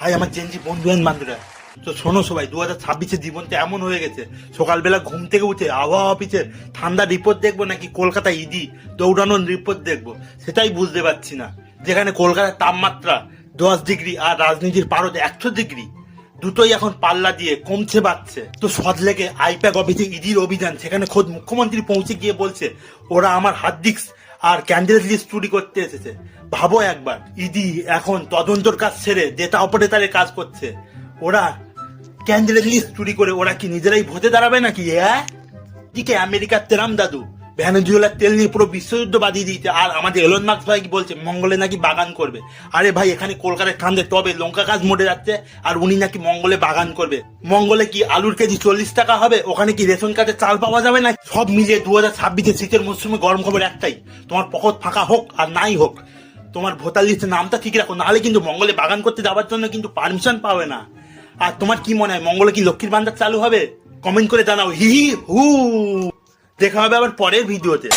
High আমার Gen Z বন্ধু বান্ধবরা, তো শোনো সবাই, 2026-এর জীবনটা এমন হয়ে গেছে, সকালবেলা ঘুম থেকে উঠে আবহাওয়া অফিসের ঠান্ডা রিপোর্ট দেখবো নাকি কলকাতা ইডি দৌড়ানোর রিপোর্ট দেখবো সেটাই বুঝতে পারছি না। যেখানে কলকাতার তাপমাত্রা 10 ডিগ্রি আর রাজনীতির পারদ 100 ডিগ্রি, দুটোই এখন পাল্লা দিয়ে কমছে বাড়ছে। তো সদলেকে আইপ্যাক অফিসে ইডির অভিযান, সেখানে খোদ মুখ্যমন্ত্রী পৌঁছে গিয়ে বলছে ওরা আমার হার্ড ডিস্ক আর ক্যান্ডিডেট লিস্ট চুরি করতে এসেছে। ভাবো একবার, ইডি এখন তদন্তর কাজ ছেড়ে ডেটা অপারেটরের কাজ করছে। ওরা ক্যান্ডিডেট লিস্ট চুরি করে ওরা কি নিজেরাই ভোটে দাঁড়াবে নাকি? দিকে আমেরিকার তেরাম দাদু ভেনেজুয়েলার তেল নিয়ে পুরো বিশ্বযুদ্ধ বাঁধিয়ে দিয়েছে, আর আমাদের এলন মাস্ক ভাই কি বলছে মঙ্গলে নাকি বাগান করবে। আরে ভাই, এখানে কলকাতায় ঠান্ডে তবে লঙ্কা গাছ মরে যাচ্ছে, আর উনি নাকি মঙ্গলে বাগান করবে। মঙ্গলে কি আলুর কেজি 40 টাকা হবে? ওখানে কি রেশন কার্ডে চাল পাওয়া যাবে না? সব মিলিয়ে 2026-এ শীতের মরশুমে গরম খবর একটাই, তোমার পকেট ফাঁকা হোক আর নাই হোক, তোমার ভোটার লিস্টে নামটা ঠিক রাখো, নাহলে কিন্তু মঙ্গলে বাগান করতে যাওয়ার জন্য কিন্তু পারমিশন পাবে না। আর তোমার কি মনে হয় মঙ্গলে কি লক্ষ্মীর ভান্ডার চালু হবে? কমেন্ট করে জানাও। হি হি হু। দেখা হবে আবার পরের ভিডিওতে।